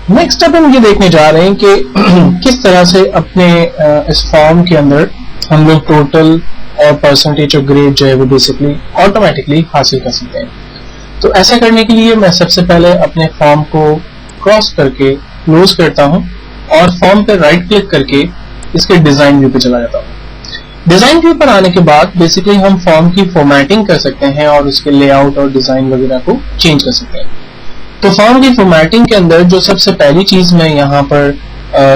Next अब हम ये देखने जा रहे हैं कि किस तरह से अपने इस फॉर्म के अंदर हम लोग टोटल और परसेंटेज ऑफ ग्रेड जो है वो बेसिकली ऑटोमेटिकली हासिल कर सकते हैं। तो ऐसा करने के लिए मैं सबसे पहले अपने फॉर्म को क्रॉस करके क्लोज करता हूं और फॉर्म पे राइट क्लिक करके इसके डिजाइन व्यू पे चला जाता हूं। डिजाइन व्यू पर आने के बाद बेसिकली हम फॉर्म की फॉर्मेटिंग कर सकते हैं और उसके लेआउट और डिजाइन वगैरह को चेंज कर सकते हैं। तो फॉर्म की फॉर्मेटिंग के अंदर जो सबसे पहली चीज मैं यहाँ पर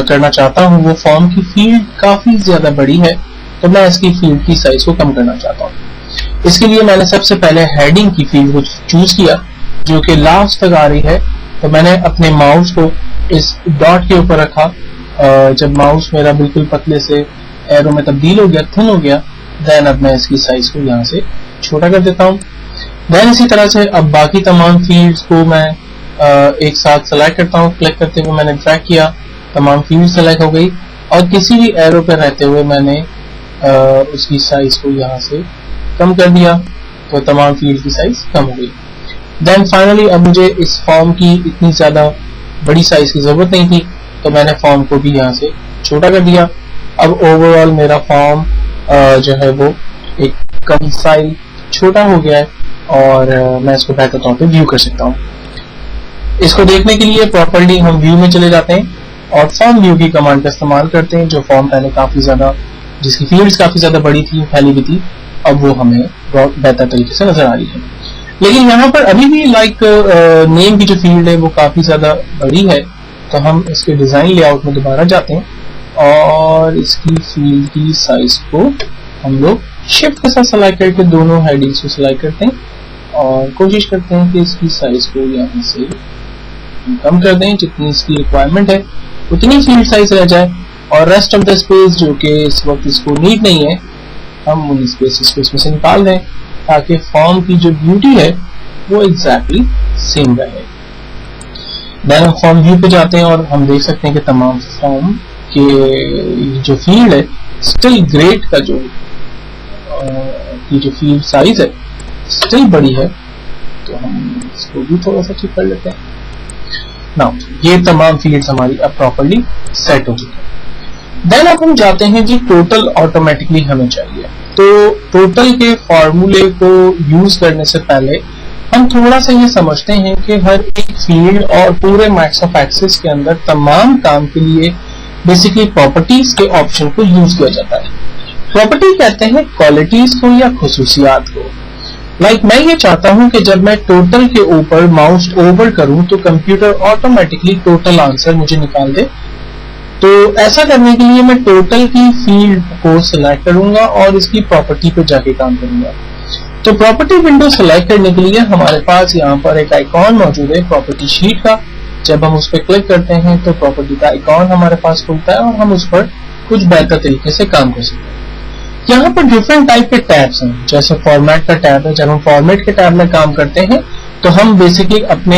करना चाहता हूँ वो फॉर्म की फील्ड काफी ज्यादा बड़ी है, तो मैं इसकी फील्ड की साइज को कम करना चाहता हूँ। इसके लिए मैंने सबसे पहले हेडिंग की फील्ड को चूज किया जो कि लास्ट तक आ रही है। तो मैंने अपने माउस को इस डॉट के ऊपर रखा। जब माउस मेरा बिल्कुल पतले से एरो में तब्दील हो गया, थिन हो गया, देन अब मैं इसकी साइज को यहाँ से छोटा कर देता हूँ। देन इसी तरह से अब बाकी तमाम फील्ड्स को मैं एक साथ सेलेक्ट करता हूँ। क्लिक करते हुए मैंने ड्रैग किया, तमाम फील्ड सेलेक्ट हो गई और किसी भी एरो पर रहते हुए मैंने उसकी साइज को यहाँ से कम कर दिया, तो तमाम फील्ड की साइज कम हो गई। देन फाइनली अब मुझे इस फॉर्म की इतनी ज्यादा बड़ी साइज की जरूरत नहीं थी, तो मैंने फॉर्म को भी यहाँ से छोटा कर दिया। अब ओवरऑल मेरा फॉर्म जो है वो एक कम साइज छोटा हो गया है और मैं इसको बेहतर तौर पे व्यू कर सकता हूँ। इसको देखने के लिए प्रॉपर्ली हम व्यू में चले जाते हैं और फॉर्म व्यू की कमांड का इस्तेमाल करते हैं। जो फॉर्म पहले काफी ज्यादा, जिसकी फील्ड्स काफी ज्यादा बड़ी थी, फैली हुई थी, अब वो हमें बहुत बेहतर तरीके से नजर आ रही है। लेकिन यहाँ पर अभी भी नेम की जो फील्ड है वो काफी ज्यादा बड़ी है, तो हम इसके डिजाइन लेआउट में दोबारा जाते हैं और इसकी फील्ड की साइज को हम लोग शिफ्ट के साथ सेलेक्ट करके दोनों हेडिंग्स को सेलेक्ट करते हैं और कोशिश करते हैं कि इसकी साइज को यहाँ से कम कर दें, जितनी इसकी रिक्वायरमेंट है उतनी फील्ड साइज रह जाए और रेस्ट ऑफ द स्पेस जो कि इस वक्त इसको नीड नहीं है हम उन स्पेसेस को इसमें से निकाल दें ताकि फॉर्म की जो ब्यूटी है वो एग्जैक्टली सेम रहे। देन हम फॉर्म व्यू पे जाते हैं और हम देख सकते हैं कि तमाम फॉर्म के जो फील्ड है स्टिल ग्रेड का की जो फील्ड साइज है स्टिल बड़ी है, तो हम इसको भी थोड़ा सा ठीक कर लेते हैं। नाउ ये तमाम फील्ड्स हमारी अब प्रॉपर्ली सेट हो चुकी है। देन अब हम जाते हैं जी टोटल ऑटोमेटिकली हमें चाहिए। तो टोटल के फॉर्मूले को यूज करने से पहले हम थोड़ा सा ये समझते हैं कि हर एक फील्ड और पूरे मैक्स ऑफ एक्सेस के अंदर तमाम काम के लिए बेसिकली प्रॉपर्टीज के ऑप्शन को यूज किया जाता है। प्रॉपर्टी कहते हैं क्वालिटीज को या खुसूसियात को। मैं ये चाहता हूं कि जब मैं टोटल के ऊपर माउस ओवर करूं तो कंप्यूटर ऑटोमेटिकली टोटल आंसर मुझे निकाल दे। तो ऐसा करने के लिए मैं टोटल की फील्ड को सिलेक्ट करूंगा और इसकी प्रॉपर्टी पे जाके काम करूंगा। तो प्रॉपर्टी विंडो सिलेक्ट करने के लिए हमारे पास यहाँ पर एक आइकॉन मौजूद है प्रॉपर्टी शीट का। जब हम उस पर क्लिक करते हैं तो प्रॉपर्टी का आइकॉन हमारे पास खुलता है और हम उस पर कुछ बेहतर तरीके से काम कर सकते हैं। यहाँ पर डिफरेंट टाइप के टैब्स हैं, जैसे फॉर्मेट का टैब है। जब हम फॉर्मेट के टैब में काम करते हैं तो हम बेसिकली अपने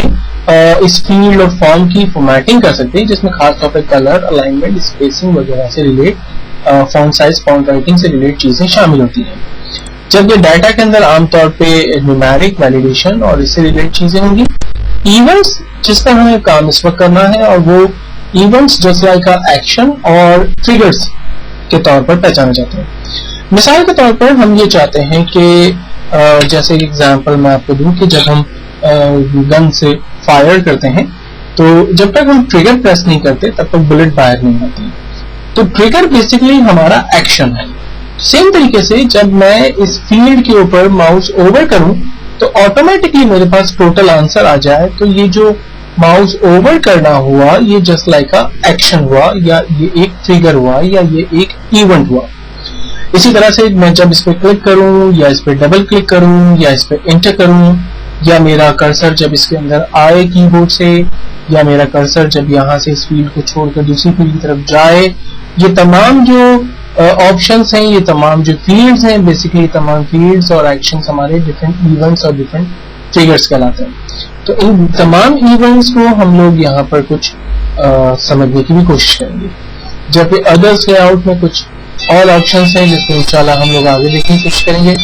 इस फील्ड और फॉर्म की फॉर्मेटिंग कर सकते हैं, जिसमें खासतौर पर कलर, अलाइनमेंट, स्पेसिंग वगैरह से relate, font size, font writing से रिलेट चीजें शामिल होती हैं। जब ये डाटा के अंदर आमतौर पे न्यूमेरिक वैलिडेशन और इससे रिलेटेड चीजें होंगी। इवेंट्स जिस पर हमें काम इस वक्त करना है और वो इवेंट्स जस्ट लाइक एक्शन और ट्रिगर्स के तौर पर पहचाने जाते हैं। मिसाल के तौर पर हम ये चाहते हैं कि जैसे एग्जांपल मैं आपको दूं कि जब हम गन से फायर करते हैं तो जब तक हम ट्रिगर प्रेस नहीं करते तब तक बुलेट फायर नहीं होती। तो ट्रिगर बेसिकली हमारा एक्शन है। सेम तरीके से जब मैं इस फील्ड के ऊपर माउस ओवर करूं तो ऑटोमेटिकली मेरे पास टोटल आंसर आ जाए। तो ये जो माउस ओवर करना हुआ ये जस्ट लाइक एक्शन हुआ या ये एक ट्रिगर हुआ या ये एक इवेंट हुआ। इसी तरह से मैं जब इस पर क्लिक करूं या इस पर डबल क्लिक करूं या इस पर एंटर करूं या मेरा कर्सर जब इसके अंदर आए कीबोर्ड से या मेरा कर्सर जब यहाँ से इस फील्ड को छोड़कर दूसरी फील्ड की तरफ जाए, ये तमाम जो ऑप्शंस हैं, ये तमाम जो फील्ड्स हैं, बेसिकली तमाम फील्ड्स और एक्शंस हमारे डिफरेंट इवेंट्स और डिफरेंट ट्रिगर्स कहलाते हैं। तो इन तमाम इवेंट्स को हम लोग यहाँ पर कुछ समझने की भी कोशिश करेंगे, जबकि अदर्स लेआउट में कुछ और ऑप्शंस हैं जिसको इंशाल्लाह हम लोग आगे देखने की कोशिश करेंगे।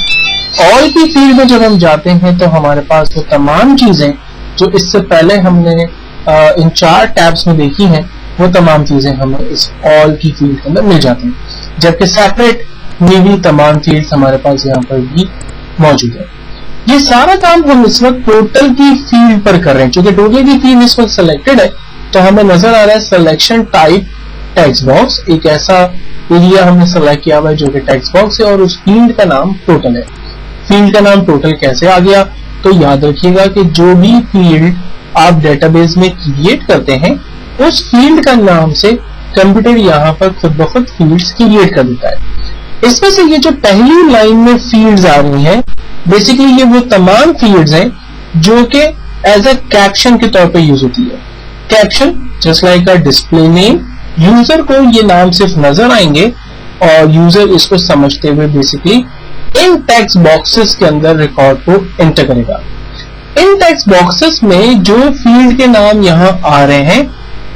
ऑल की फील्ड में जब हम जाते हैं तो हमारे पास वो तमाम चीजें जो इससे पहले हमने इन 4 टैब्स में देखी हैं वो तमाम चीजें हमें इस ऑल की फील्ड के अंदर मिल जाती हैं, जबकि सेपरेट में भी तमाम फील्ड्स हमारे पास यहाँ पर भी मौजूद है। ये सारा काम हम इस वक्त टोटल की फील्ड पर कर रहे हैं। चूंकि टोटल की फील्ड इस वक्त सिलेक्टेड है तो हमें नजर आ रहा है सिलेक्शन टाइप टेक्स्ट बॉक्स, एक ऐसा एरिया हमने सेलेक्ट किया हुआ है जो कि टेक्स्ट बॉक्स है और उस फील्ड का नाम टोटल है। फील्ड का नाम टोटल कैसे आ गया? तो याद रखिएगा कि जो भी फील्ड आप डेटाबेस में क्रिएट करते हैं उस फील्ड का नाम से कंप्यूटर यहाँ पर खुद ब खुद फील्ड्स क्रिएट कर देता है। इसमें से ये जो पहली लाइन में फील्ड्स आ रही हैं, बेसिकली ये वो तमाम फील्ड्स हैं जो कि एज अ कैप्शन के तौर पे यूज होती है। Caption just like a display name, user को ये नाम सिर्फ नजर आएंगे और यूजर इसको समझते हुए बेसिकली इन टेक्स्ट बॉक्सेस के अंदर रिकॉर्ड को एंटर करेगा। इन टेक्स्ट बॉक्सेस में जो फील्ड के नाम यहाँ आ रहे हैं,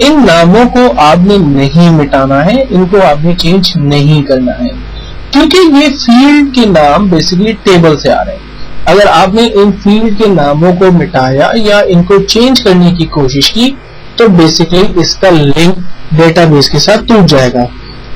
इन नामों को आपने नहीं मिटाना है, इनको आपने चेंज नहीं करना है, क्योंकि ये फील्ड के नाम बेसिकली टेबल से आ रहे हैं। अगर आपने इन फील्ड के नामों को मिटाया या इनको चेंज करने की कोशिश की तो बेसिकली इसका लिंक डेटाबेस के साथ टूट जाएगा,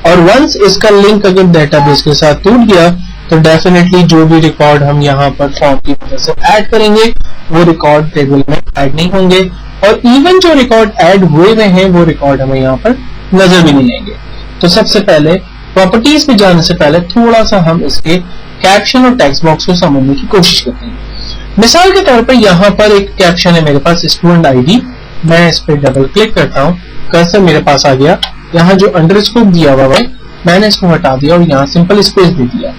और वंस इसका लिंक अगर डेटाबेस के साथ टूट गया तो डेफिनेटली जो भी रिकॉर्ड हम यहाँ पर फॉर्म की वजह से ऐड करेंगे वो रिकॉर्ड टेबल में ऐड नहीं होंगे, और इवन जो रिकॉर्ड ऐड हुए हुए हैं वो रिकॉर्ड हमें यहाँ पर नजर भी नहीं आएंगे। तो सबसे पहले प्रॉपर्टीज पे जाने से पहले थोड़ा सा हम इसके कैप्शन और टेक्स्ट बॉक्स को समझने की कोशिश करते हैं। मिसाल के तौर पर यहाँ पर एक कैप्शन है मेरे पास, स्टूडेंट आईडी। मैं इस पर डबल क्लिक करता हूँ, कर्सर मेरे पास आ गया। यहाँ जो अंडरस्कोर दिया हुआ है मैंने इसको हटा दिया और यहाँ सिंपल स्पेस दे दिया।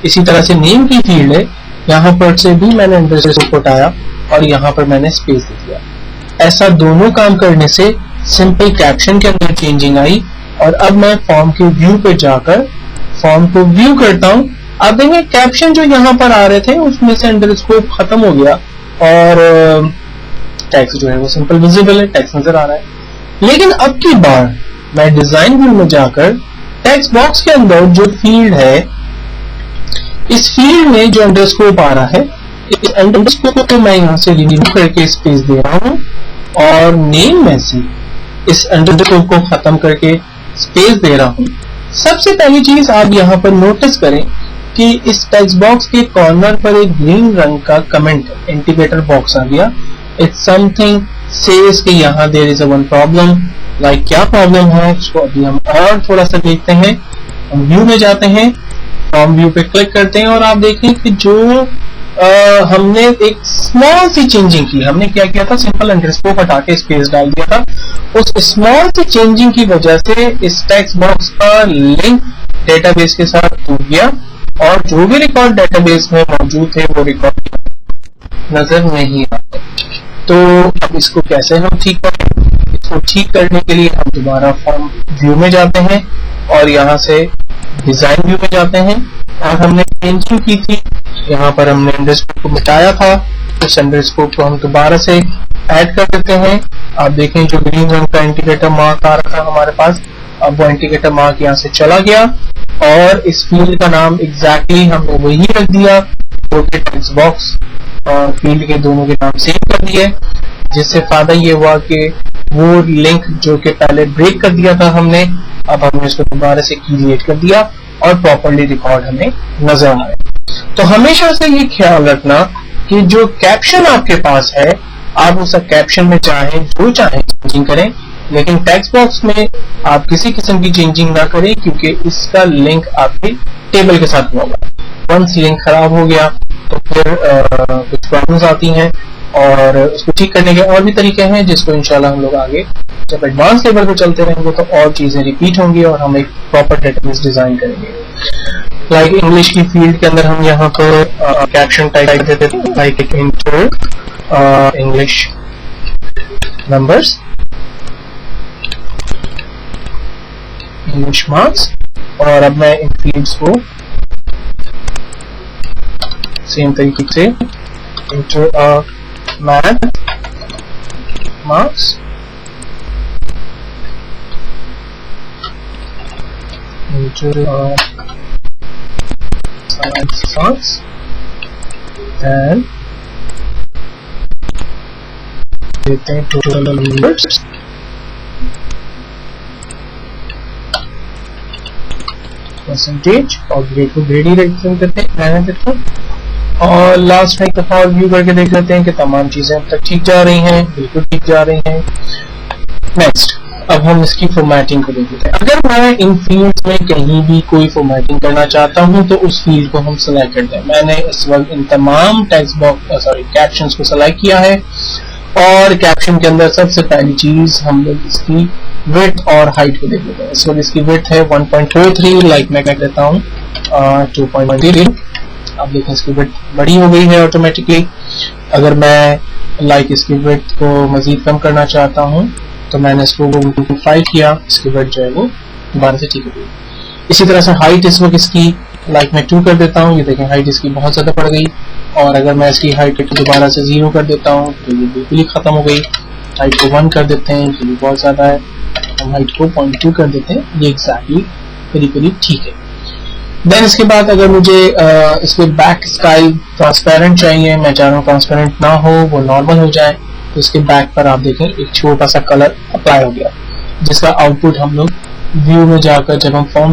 इसी तरह से नेम की फील्ड है, यहाँ पर से भी मैंने अंडरस्कोर हटाया और यहाँ पर मैंने स्पेस दे दिया। ऐसा दोनों काम करने से सिंपल कैप्शन के अंदर चेंजिंग आई। और अब मैं फॉर्म के व्यू पे जाकर फॉर्म को व्यू करता हूँ। अब देखें कैप्शन जो यहाँ पर आ रहे थे उसमें से अंडरस्कोर खत्म हो गया और टेक्स्ट जो है वो सिंपल विजिबल है, टेक्स्ट नजर आ रहा है। लेकिन अब की बार मैं डिजाइन व्यू में जाकर टेक्स्ट बॉक्स के अंदर जो फील्ड है, इस फील्ड में जो अंडरस्कोर आ रहा है, इस अंडरस्कोर को मैं यहाँ से रिमूव करके स्पेस दे रहा हूँ और नेम में से इस अंडरस्कोर को खत्म करके स्पेस दे रहा हूँ। सबसे पहली चीज आप यहाँ पर नोटिस करें कि इस टेक्स्ट बॉक्स के कॉर्नर पर एक ग्रीन रंग का कमेंट इंडिकेटर बॉक्स आ गया। इट्स समथिंग सेज कि यहाँ there is a one problem. Like क्या प्रॉब्लम है उसको अभी हम और थोड़ा सा देखते हैं। हम व्यू में जाते हैं, फॉर्म व्यू पे क्लिक करते हैं और आप देखें कि जो हमने एक स्मॉल सी चेंजिंग की, हमने क्या किया था, सिंपल अंडरस्कोर हटा के स्पेस डाल दिया था। उस स्मॉल सी चेंजिंग की वजह से इस टेक्स्ट बॉक्स का लिंक डेटाबेस के साथ टूट गया और जो भी रिकॉर्ड डेटाबेस में मौजूद थे वो रिकॉर्ड नजर नहीं आते। तो अब इसको कैसे हम ठीक करें? इसको ठीक करने के लिए हम दोबारा फॉर्म व्यू में जाते हैं और यहाँ से डिजाइन व्यू में जाते हैं और हमने चेंजिंग की थी, यहाँ पर हमने अंडरस्कोर को मिटाया था, उस अंडरस्कोर को हम दोबारा से ऐड कर देते हैं। आप देखें जो ग्रीन रंग का इंडिकेटर मार्क आ रहा था हमारे पास, अब वो इंडिकेटर मार्क यहाँ से चला गया और इस फील्ड का नाम एग्जैक्टली हमने वही रख दिया जो कि टेक्स्ट बॉक्स और फील्ड के दोनों के नाम सेव कर दिए, जिससे फायदा ये हुआ कि वो लिंक जो कि पहले ब्रेक कर दिया था हमने, अब हमने इसको दोबारा से क्रिएट कर दिया और प्रॉपर्ली रिकॉर्ड हमें नजर आ रहा है। तो हमेशा से ये ख्याल रखना कि जो कैप्शन आपके पास है आप उस कैप्शन में चाहे जो चाहे चेंजिंग करें, लेकिन टेक्स्ट बॉक्स में आप किसी किस्म की चेंजिंग ना करें क्योंकि इसका लिंक आपके टेबल के साथ होगा। वंस लिंक खराब हो गया तो फिर कुछ प्रॉब्लम्स आती हैं और उसको ठीक करने के और भी तरीके हैं जिसको इंशाल्लाह हम लोग आगे जब एडवांस लेवल पे चलते रहेंगे तो और चीजें रिपीट होंगी और हम एक प्रॉपर डेटाबेस डिजाइन करेंगे। लाइक इंग्लिश की फील्ड के अंदर हम यहाँ पर कैप्शन टाइप देते थे, like inter English numbers, English marks, और अब मैं इन फील्ड्स को सेम तरीके से inter math marks, inter science marks, and देते हैं टोटल नंबर्स, परसेंटेज, और ग्रेड को ग्रेड ही रिप्रेजेंट करते हैं, रहने देते हैं। और लास्ट में एक दफा व्यू करके देख लेते हैं कि तमाम चीजें अब तक ठीक जा रही हैं, बिल्कुल ठीक जा रही हैं। नेक्स्ट, अब हम इसकी फॉर्मेटिंग को देख लेते हैं। अगर मैं इन फील्ड्स में कहीं भी कोई फॉर्मेटिंग करना चाहता हूं तो उस फील्ड को हम सेलेक्ट करते हैं। मैंने इस वक्त इन तमाम टेक्स्ट बॉक्स कैप्शंस को सेलेक्ट किया है, और कैप्शन के अंदर सबसे पहली चीज हम लोग इसकी विड्थ और हाइट को देख लेते हैं। इस वक्त इसकी विड्थ है 1.43, लाइक मैं कर देता हूँ 2.13। आप देखें इसकी विड्थ बड़ी हो गई है ऑटोमेटिकली। अगर मैं लाइक इसकी विड्थ को मजीद कम करना चाहता हूँ तो मैंने इसको 1.5 किया, इसकी विड्थ जो है वो दोबारा से ठीक हो गई। इसी तरह से हाइट इस वक्त इसकी लाइक मैं 2 कर देता हूँ, ये देखें हाइट इसकी बहुत ज्यादा बढ़ गई। और अगर मैं इसकी हाइट को दोबारा से 0 कर देता हूँ तो ये बिल्कुल ही खत्म हो गई। हाइट को 1 कर देते हैं, ये भी बहुत ज्यादा है। हम हाइट को 0.2 कर देते हैं, ये एग्जैक्टली करीब करीब ठीक है। देन इसके बाद अगर मुझे इसके बैक स्टाइल ट्रांसपेरेंट चाहिए, मैं चाह रहा हूँ ट्रांसपेरेंट ना हो, वो नॉर्मल हो जाए, तो इसके बैक पर आप देखें एक छोटा सा कलर अप्लाई हो गया, जिसका आउटपुट हम लोग व्यू में जाकर जब हम फॉर्म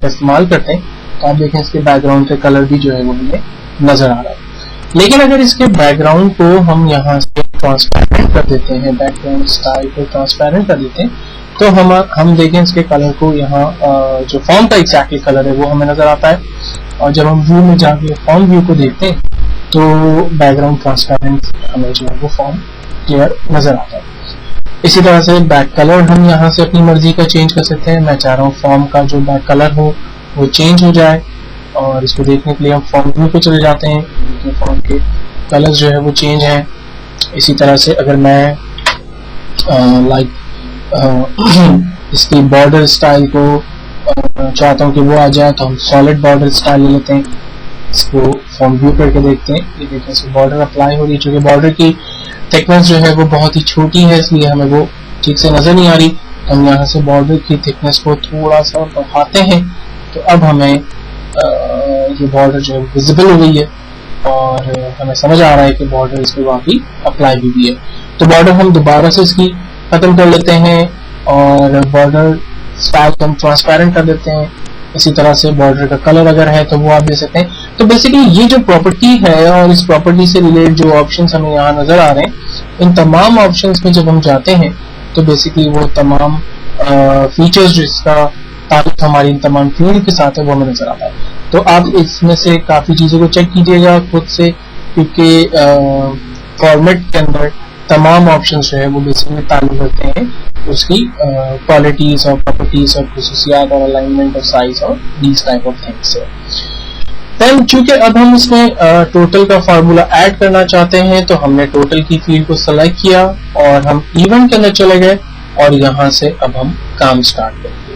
इस्तेमाल करते हैं तो आप देखें इसके बैकग्राउंड का कलर भी जो है वो हमें नजर आ रहा है। लेकिन अगर इसके बैकग्राउंड को हम यहाँ से ट्रांसपेरेंट कर देते हैं, बैकग्राउंड स्टाइल को ट्रांसपेरेंट कर देते हैं, तो हम देखें इसके कलर को यहाँ जो फॉर्म का एग्जैक्टली कलर है वो हमें नजर आता है। और जब हम व्यू में जाके फॉर्म व्यू को देखते हैं तो बैकग्राउंड ट्रांसपेरेंट हमें जो है वो फॉर्म क्लियर नजर आता है। इसी तरह से बैक कलर हम यहाँ से अपनी मर्जी का चेंज कर सकते हैं। मैं चाह रहा हूँ फॉर्म का जो बैक कलर हो वो चेंज हो जाए, और इसको देखने के लिए हम फॉर्म व्यू पे चले जाते हैं। फॉर्म के कलर्स जो है वो चेंज हैं। इसी तरह से अगर मैं लाइक इसकी बॉर्डर स्टाइल को चाहता हूँ कि वो आ जाए तो हम सॉलिड बॉर्डर स्टाइल ले लेते हैं। इसको फॉर्म व्यू करके देखते हैं, ये देखें इसको बॉर्डर अप्लाई हो रही है। चूंकि बॉर्डर की थिकनेस जो है वो बहुत ही छोटी है इसलिए हमें वो ठीक से नजर नहीं आ रही। हम यहाँ से बॉर्डर की थिकनेस को थोड़ा सा बढ़ाते हैं तो अब हमें ये बॉर्डर जो है विजिबल हो गई है, और हमें समझ आ रहा है कि बॉर्डर इस पर वाकई अप्लाई हुई है। तो बॉर्डर हम दोबारा से इसकी खत्म कर लेते हैं, और बॉर्डर स्टाइल हम ट्रांसपेरेंट कर देते हैं। इसी तरह से बॉर्डर का कलर अगर है तो वो आप दे सकते हैं। तो बेसिकली ये जो प्रॉपर्टी है और इस प्रॉपर्टी से रिलेटेड जो ऑप्शंस हमें यहाँ नजर आ रहे हैं, इन तमाम ऑप्शंस में जब हम जाते हैं तो बेसिकली वो तमाम फीचर्स जिसका ताल्लुक हमारी इन तमाम फील्ड के साथ है वो हमें नजर आता है। तो आप इसमें से काफी चीजों को चेक कीजिएगा खुद से, क्योंकि फॉर्मेट के अंदर तमाम ऑप्शंस जो है वो बेसिकली ताल्लुक रखते हैं उसकी क्वालिटीज और प्रॉपर्टीज और खुसूसियात और अलाइनमेंट और साइज और दीज टाइप ऑफ थिंग्स है। देन चूंकि अब हम इसमें टोटल का फार्मूला ऐड करना चाहते हैं तो हमने टोटल की फील्ड को सेलेक्ट किया और हम इवेंट के अंदर चले गए, और यहाँ से अब हम काम स्टार्ट करेंगे।